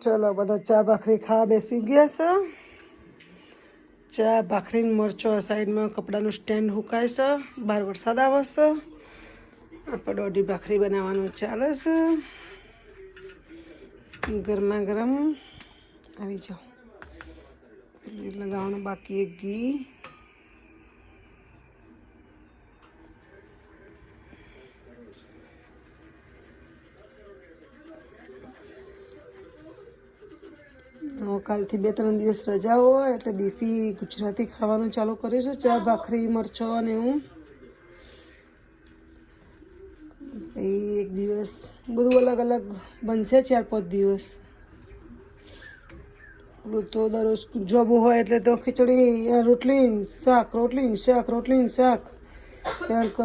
ચલો બધા ચા ભાખરી ખાવા બેસી ગયા છે. ચા ભાખરી મરચો સાઈડમાં કપડાનું સ્ટેન્ડ હુકાય છે. બહાર વરસાદ આવે છે. આપણે દોઢી ભાખરી બનાવવાનું ચાલે છે. ગરમા ગરમ આવી જાઓ. લગાવવાનું બાકી એક ઘી. કાલથી 2-3 દિવસ રજા હોય એટલે દેશી ગુજરાતી ખાવાનું ચાલુ કરીશું. ચા ભાખરી મરચો અને એવું. એક દિવસ બધું અલગ અલગ બનશે. 4-5 દિવસ તો દરરોજ જોબ હોય એટલે તો ખીચડી રોટલી શાક રોટલી શાક રોટલી શાક. ક્યાંક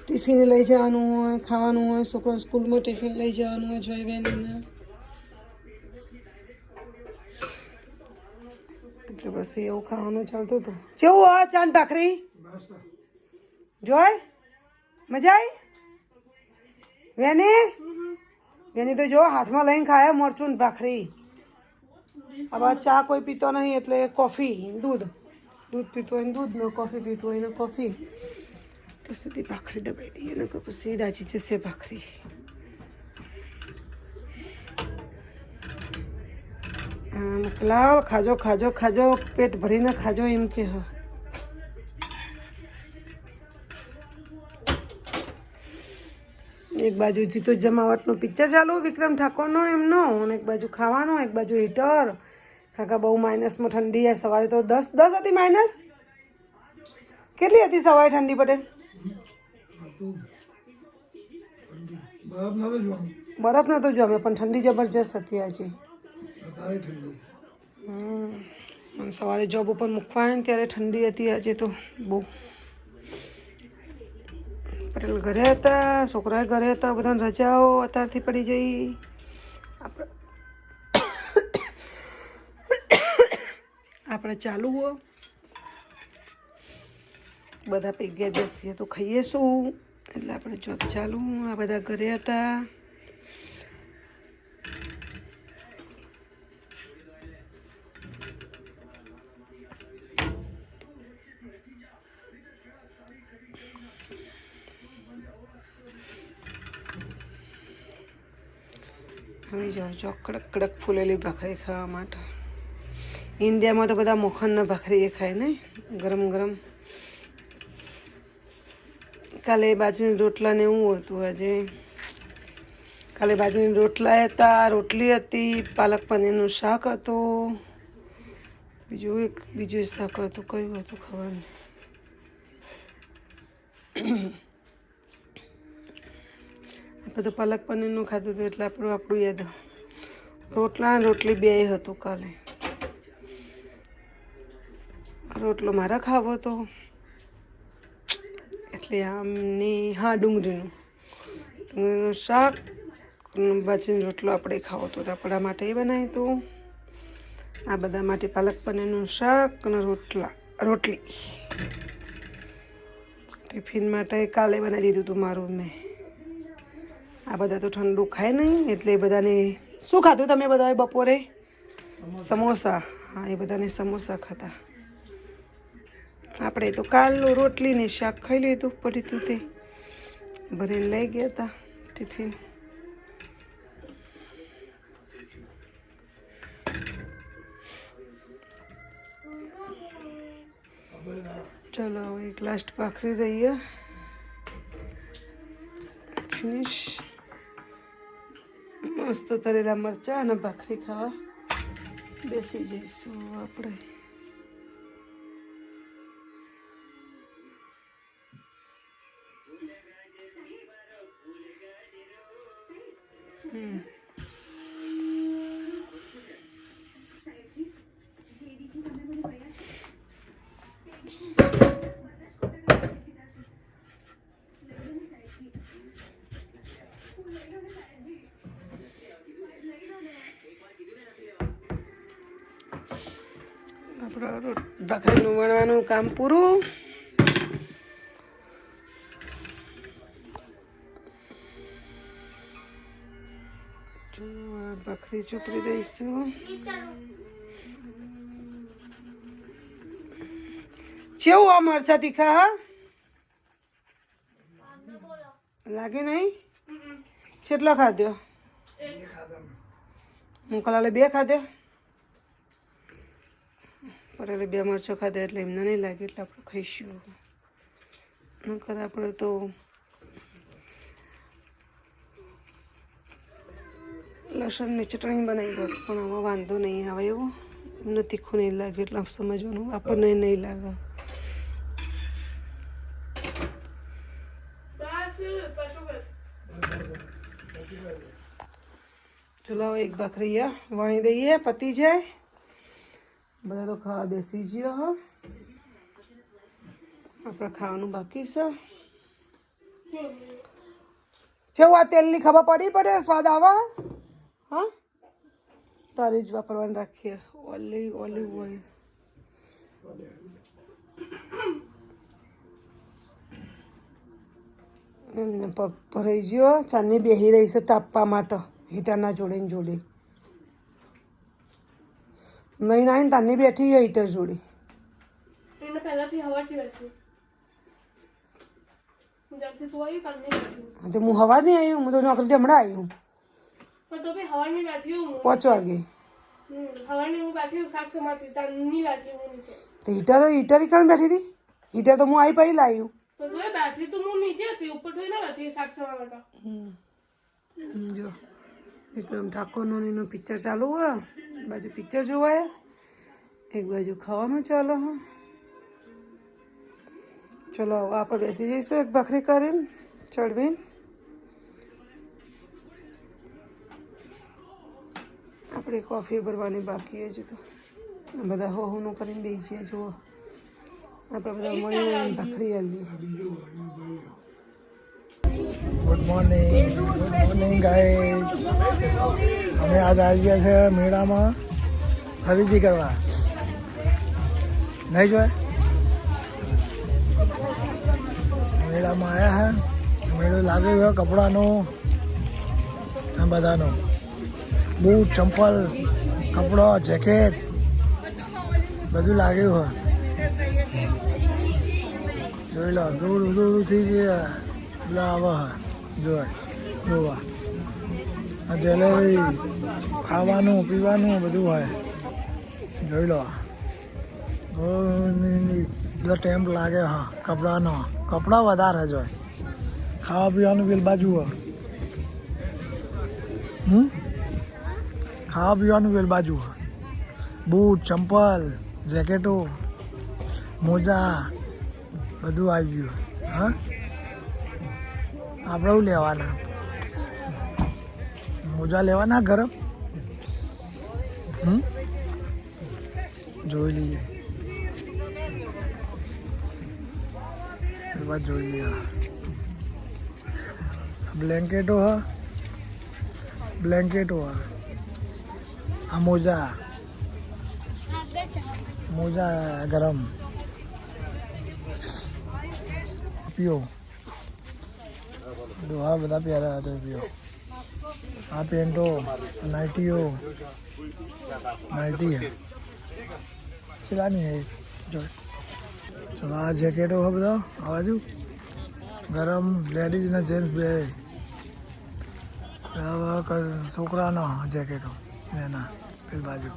ટિફિન લઈ જવાનું હોય, ખાવાનું હોય, છોકરા સ્કૂલમાં ટિફિન લઈ જવાનું હોય, જોઈ બેનને એટલે બસ એવું ખાવાનું ચાલતું હતું. કેવું હોય ચા ને ભાખરી? જોય મજા આવી? વેની તો જો હાથમાં લઈને ખાયા મરચું ને ભાખરી. હવે ચા કોઈ પીતો નહીં એટલે કોફી દૂધ પીતો હોય ને દૂધ, ને કોફી પીતો હોય ને કોફી. તો સુધી ભાખરી દબાઈ દઈએ ને પછી દાજી જશે ભાખરી. મોકલાવ ખાજો ખાજો ખાજો પેટ ભરીને ખાજો એમ કે. એક બાજુ જીતો જમાવટનું પિક્ચર ચાલુ વિક્રમ ઠાકોરનો એમનો, અને એક બાજુ ખાવાનો, એક બાજુ હીટર. કાકા બહુ માઇનસમાં ઠંડી છે. સવારે તો 10 હતી માઇનસ. કેટલી હતી સવારે ઠંડી પટેલ? બરફ નતો જોમે પણ ઠંડી જબરજસ્ત હતી આજે. સવારે જોબ ઉપર મૂકવા આવે ને ત્યારે ઠંડી હતી આજે તો બહુ. પટેલ ઘરે હતા, છોકરા ઘરે હતા, બધાને રજાઓ અત્યારથી પડી જઈ. આપણે ચાલુ હો બધા ભેગા બેસીએ તો ખાઈએ શું, એટલે આપણે જોબ ચાલુ. આ બધા ઘરે હતા. આવી જાઓ જો કડક કડક ફૂલેલી ભાખરી ખાવા માટે. ઇન્ડિયામાં તો બધા મોખણના ભાખરી એ ખાય ને ગરમ ગરમ. કાલે બાજરીના રોટલા ને એવું હતું. આજે કાલે બાજરીના રોટલા હતા, રોટલી હતી, પાલક પનીરનું શાક હતું, બીજું શાક હતું. કયું હતું ખબર નહીં. આપણે તો પાલક પનીરનું ખાધું હતું એટલે આપણું યાદ. રોટલા અને રોટલી બે હતું કાલે. રોટલો મારા ખાવો હતો એટલે આમની ડુંગળીનું શાક, બાજરીનો રોટલો આપણે ખાવો હતો આપણા માટે એ બનાવ્યું હતું. આ બધા માટે પાલક પનીરનું શાક અને રોટલી. ટિફિન માટે કાલે બનાવી દીધું હતું મારું મેં. આ બધા તો ઠંડુ ખાય નહીં એટલે બધાને. શું ખાધું તમે બધાએ બપોરે? સમોસા. હા, એ બધાને સમોસા ખાતા. આપણે તો કાલનું રોટલી ને શાક ખાઈ લીધું. પડી તું તે ભરીને લઈ ગયા હતા ટિફિન. ચલો એક લાસ્ટ ભાખરી રહીએ ફિનિશ. મસ્ત તરેલા મરચાં અને ભાખરી ખાવા બેસી જઈશું આપણે. આપણું ભાખરીનું વણવાનું કામ પૂરું. ભાખરી ભાખરી ચોપડી દઈશું. કેવું આ મરચા તીખા? હા લાગે નહીં. કેટલો ખાધ્યો? હું કલાલે 2 ખાધ્યો. પરેલે 2 મરચો ખાધો એટલે એમને નહીં લાગે એટલે આપણે ખાઈશું. નકર આપણે તો લસણની ચટણી બનાવી દો પણ હવે વાંધો નહીં આવે એવું. એમને તીખું નહીં લાગે એટલે સમજવાનું આપણને નહીં લાગે. ચલો એક ભાખરી વણી દઈએ. પતી જાય. બધા તો ખાવા બેસી ગયો. હા આપણે ખાવાનું બાકી છે. કેવું આ તેલની ખબર પડી પડે સ્વાદ આવા? હા તારી જ વાપરવાનું રાખીએ. Olive oil. એમને પગ ભરાઈ ગયો. ચાંદની બેસી રહી છે તાપવા માટે હીટરના જોડે ને જોડે. નહીં ના તારની બેઠી હોય હીટર જોડે. તો હું હવાર નહીં આવ્યું. હું તો નોકરીથી હમણાં આવ્યું 5 વાગે. તો હીટર કણ બેઠી હતી? હીટર તો હું આવી પહેલી લાવ્યું. જો વિક્રમ ઠાકોરનું એનું પિક્ચર ચાલુ હોય. બાજુ પિક્ચર જોવાય, એક બાજુ ખાવાનું ચાલો. હા ચલો હવે આપણે બેસી જઈશું એક ભાખરી કરીને ચડવીને. આપણે કોફી ભરવાની બાકી જ તો બધા હોનું કરીને બેસીએ. જુઓ આપણે બધા મળીને ભાખરી આલી. Good morning guys. અમે આજ આવી ગયા છે મેળામાં ખરીદી કરવા. નહીં જોય મેળામાં આવ્યા છે. મેળો લાગ્યો છે કપડાનો બધાનો. બૂટ, ચંપલ, કપડો, જેકેટ બધું લાગ્યું છે. જોઈ લો દૂર દૂરથી બધા આવે છે જોવા. જ્વેલરી, ખાવાનું પીવાનું બધું હોય. જોઈ લો બધો ટેમ્પ લાગે. હા કપડાનો કપડા વધારે જ હોય. ખાવા પીવાનું પેલી બાજુ હોય. ખાવા પીવાનું પેલી બાજુ હોય. બૂટ, ચંપલ, જેકેટો, મોજા બધું આવી ગયું. હા આપણે શું લેવાના? મોજા લેવાના ગરમ. જોઈ લઈએ. એ વાત જોઈ લઈએ. બ્લેન્કેટો હા. આ મોજા ગરમ. પીઓ આ બધા પ્યારા હતા. પીઓ આ પેન્ટો, નાઇટીઓ. નાઇટી ચલાની હે જો. ચલો આ જેકેટો હે બધા આ બાજુ ગરમ. લેડીઝ ને જેન્ટ્સ બે. છોકરાનો જેકેટો એના પેલી બાજુ.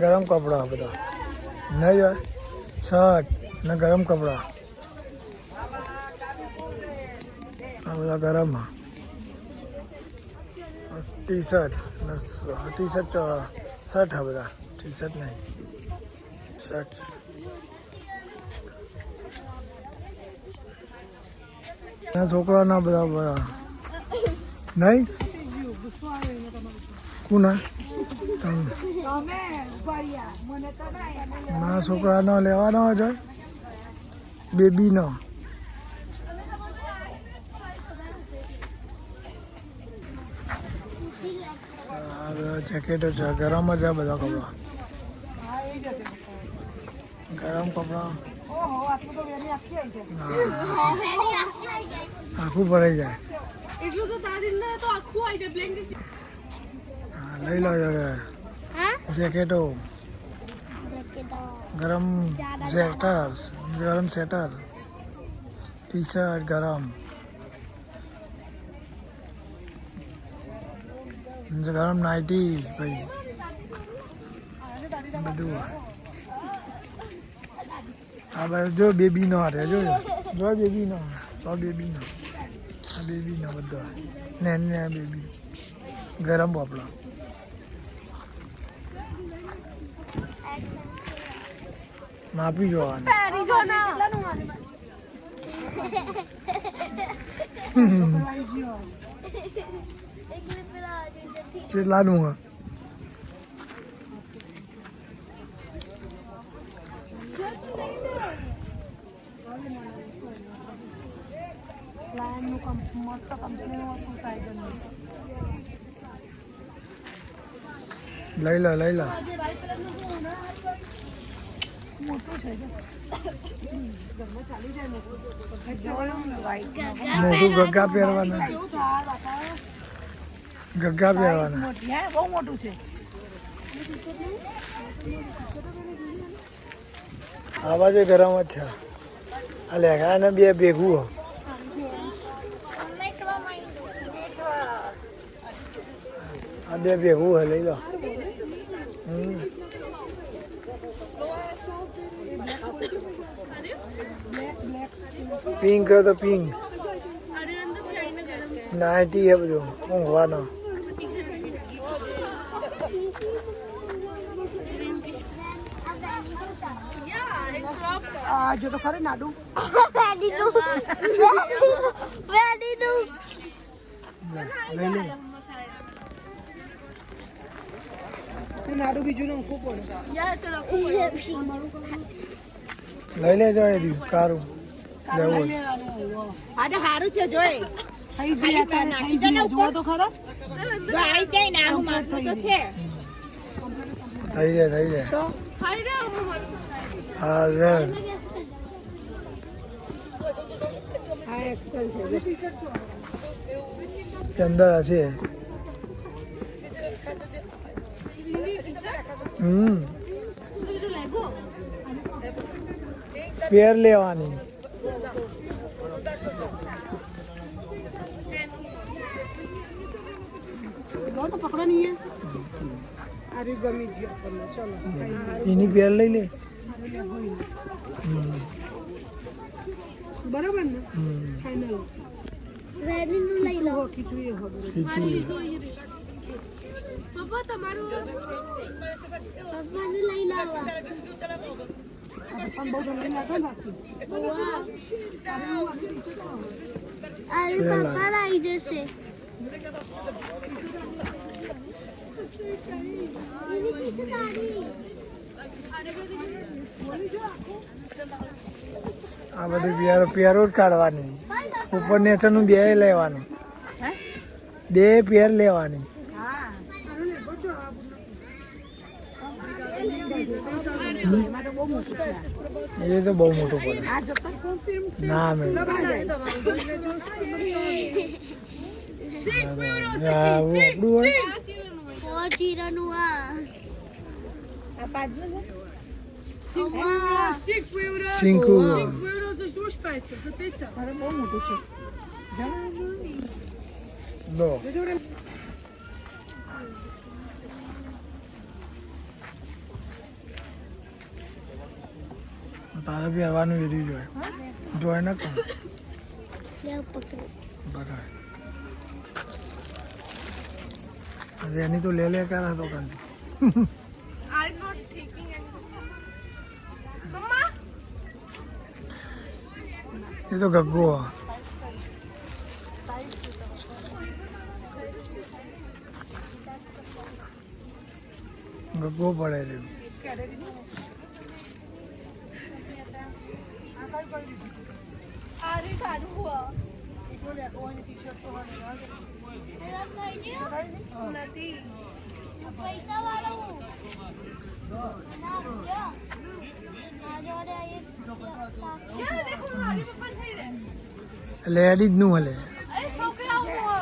ગરમ કપડા બધા નહીં હોય. શર્ટ ને ગરમ કપડા આ બધા ગરમ. ટી શર્ટ શર્ટ હા બધા. ટી શર્ટ નહીં શર્ટ. છોકરાના બધા નહીં કોના ના છોકરાનો લેવાનો છે. બેબીનો જેકેટ છે. ગરમ જ છે બધા કપડા. ગરમ કપડા આખું ભરાઈ જાય. એટલું તો તારી ને તો આખું આવી જાય બ્લેન્કેટ. હા લઈ લો જેકેટો ગરમ સ્વેટર ટી શર્ટ ગરમ નાઇટી ભાઈ બધું આ બધું જો બેબી નો હારે જો બેબી નો આ બેબી નો બધો ને બેબી ગરમ બાપડા માપી જોવાનું કેટલાનું હ લઈ લો મોટું ગગ્ગા પહેરવાના બહુ મોટું છે. આ બાજુ ગરમ જ છે આ લેખા ને બે ભેગું આ બે ભેગું હે લઈ લો પિંક તો પિંક નાઇટી હે બધું ઊંઘવાનો જો તો ખરે નાડુ નાડુ બીજું નખવું પડે. લઈ લેજો એ રહ્યું કારું લેવું આજે સારું છે જોઈ થઈ ગયા જુઓ તો ખરો આવી જાય ને આવું માથું તો છે થઈ જાય હા અંદર હશે પેર લેવાની પકડો નહીં અરે ગમી ગયો ચલો એની પેર લઈ લે બરાબર ને ફાઇનલ રેડીનું લઈ લો ખીચું એ હવે પપ્પા તમારું પપ્પાનું લઈ લાવો પણ બહુ જલ્દી લાગે નથી અરે પપ્પા આવી જશે આ બધું પેરો જ કાઢવાની ઉપર નેચરનું બે લેવાનું બે પેર લેવાની એ તો બહુ મોટું પડે ના મેં Cinco euros as duas peças, atenção. લો તારે પહેરવાનું વેરી જોઈ ને કોણ બરાબર એની તો લે કર હતો કાંતિ I'm not taking anything. Mama? એ તો ગગ્ગો ગગ્ગો પડે રહ્યું આરે સારું હુઆ નથી પૈસા વાળો યાર દેખો મારી પપ્પા થઈ રહે લેડીઝ નું હલે અરે છોકરા હુઆ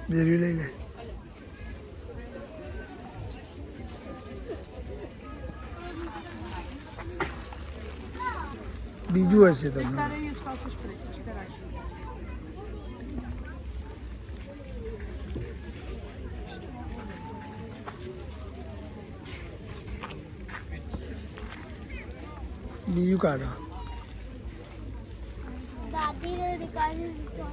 બેબી લઈ લે. બીજું હશે તમને. Estar aí as calças pretas, espera aí. બીજું કાઢો. દાદી ને નીકાળી દીધું.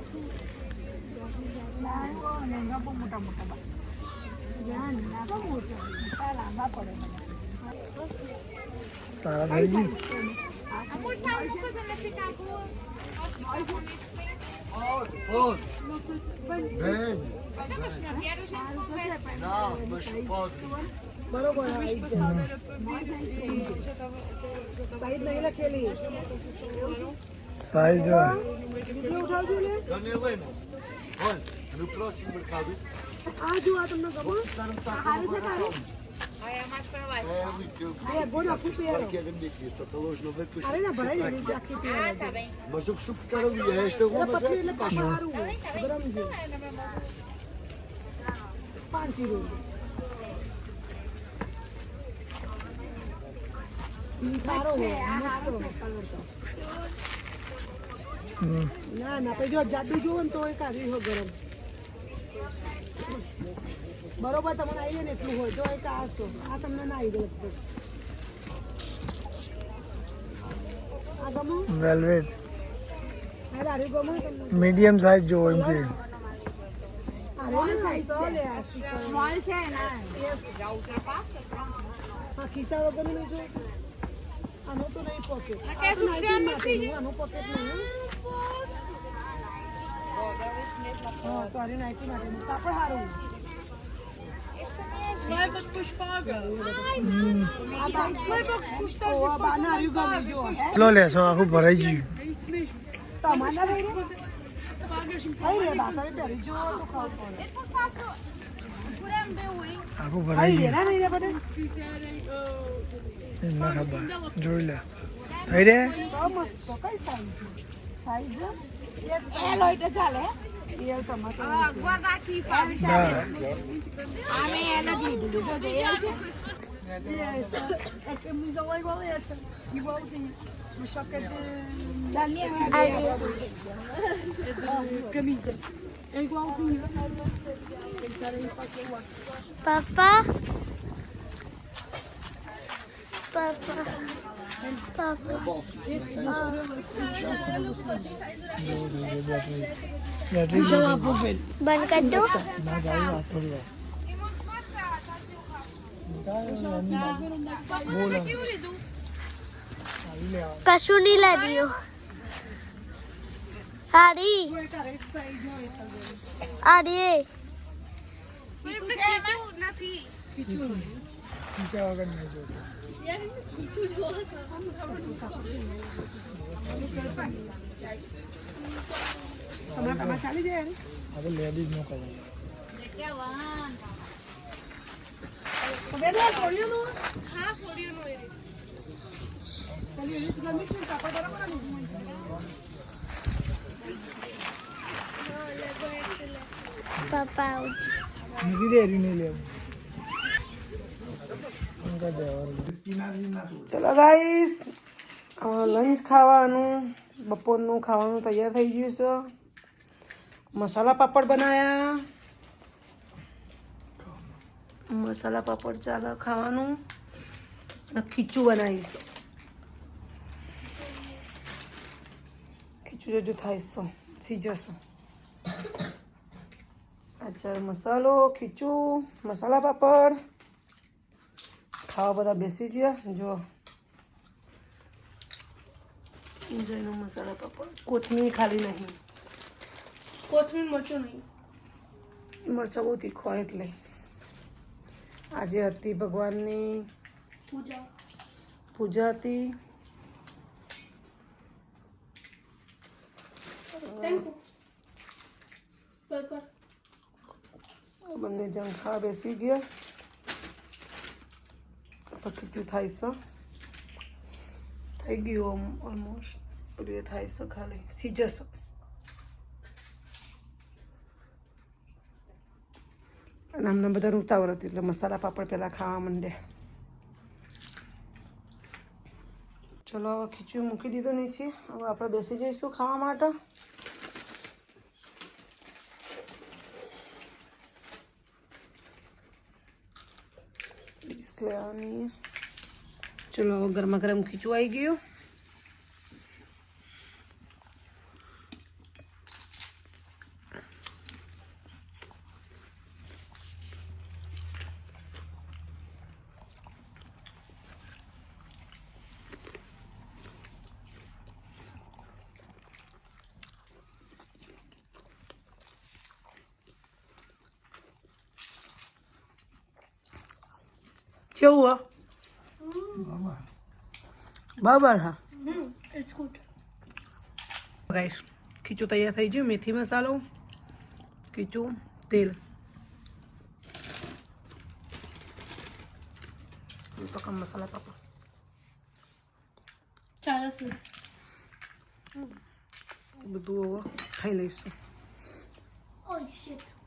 તારા થઈ ગયું. Amor, sabe uma coisa na Chicago? Pode, Não sei se. vem. Mas na viagem a gente conversa. Não, mas pode. A vez passada era para vir e já estava. Side નહીં લખેલી. સાઈઝ હોય. Video ઉઠાવજો ને. Dona Helena, olha, no próximo mercado આ જો આ તમને ગમો? સારું છે તારું? Aí é mais para baixo. é ali que eu É, agora eu fui claro eu. que é da minha filha, só que ela hoje não veio depois. અરે ના ભરાઈ fica ગયું aqui. આખી Ah, પહેરાય. tá bem. Mas eu costumo ficar ali, é esta rua, mas é પતલી aqui એટલે embaixo. સારું. ગરમ છે. É na mesma. 5 કિલો. સારો હોય મસ્ત કલર તો. ના ના પછી જો જાડું જોવો ને તો એ કાઢી હોય ગરમ બરોબર તમને આવી જાય ને એટલું હોય તો એક આસો આ તમને ના આવી જાય લગભગ આ ગમો વેલ્વેટ આ લારી ગમો તમને મીડિયમ સાઈઝ જોવો એમ કે. અરે સાઈઝ તો લે આ Small છે ને. Já ultrapassa? આ ખિસ્સા વગરનું નહીં જો આનો તો નહીં pocket Não quer sujar, minha filha? આનો પોકેટ નહીં હા તો અરે નાખી નાખે કાપડ સારું Leva, depois paga. આ બાઈક Leva que custas ઓ e આ depois બાના આવ્યું ગયું જો કેટલો લેશો? આખું ભરાઈ ગયું. É isso mesmo. તમારા લઈ રે Pagas-me લઈ રે બા તમે પહેરી જો તો ખાવ પડે Depois faço. Por aí meu, hein? આખું ભરાઈ લઈ રે ગયું. ના લઈ રે બધે quiserem. એમને ખબર. જોઈ લે. થઈ રે. તો મસ્ત તો કઈ સાઈઝ É, loira, já é? એ તમારે Guarda aqui, Fábio. ના. A minha é daqui, do A camisola é igual a essa. Igualzinha. Mas só que é Da minha é de camisa. É igualzinho. Tem que estar aí para aquele lado. Papá. Papá. Papá. Battery બંધ કરી દો. ના જાય વાત થોડી વાર. બોલો. આવી લે આવો. કશું નહીં લાવ્યો. હારી. હારી. ખીચા વગર નહીં જોતો. તમારે ચાલી જાય યાર આ તો લેડીઝ નો કલર. બેન આ છોડ્યું નું Ah, sorriu no ele. ચાલી એની જ ગમી છે કાપડ બરાબર ને પપ્પા. મૂકી દે એરી નહીં લેવું. એમ કરી દેવાનું. ચલો ગાઈસ લંચ ખાવાનું બપોરનું ખાવાનું તૈયાર થઈ ગયું છે મસાલા પાપડ બનાયા મસાલા પાપડ ચાલે ખાવાનું અને ખીચું બનાવીશું ખીચું જજુ થાય છે સીજશું આચાર મસાલો ખીચું મસાલા પાપડ ખાવા બધા બેસી ગયા જો એન્જોયનો મસાલા પાપડ કોથમીર ખાલી નહીં Outro machão નહીં. મરચાં બહુ તીખો હોય એટલે આજે હતી ભગવાનની પૂજા હતી બંને જણ ખાવા બેસી ગયા ખીચું થાય છે થઈ ગયું ઓલમોસ્ટ. પેલું એ થાય છે ખાલી સીજસ. અને અમને બધા ઉતાવળ હતી એટલે મસાલા પાપડ પહેલાં ખાવા માંડે. ચલો હવે ખીચું મૂકી દીધું નીચે. હવે આપણે બેસી જઈશું ખાવા માટે. લેવાની. ચલો હવે ગરમા ગરમ ખીચું આવી ગયું. કેવું બરાબર હા ગાઈસ ખીચું તૈયાર થઈ ગયું. મેથી મસાલો, ખીચું, તેલ. તો કમ મસાલા પાપડ ચાલશે. બધું હવે ખાઈ લઈશું. Oh shit.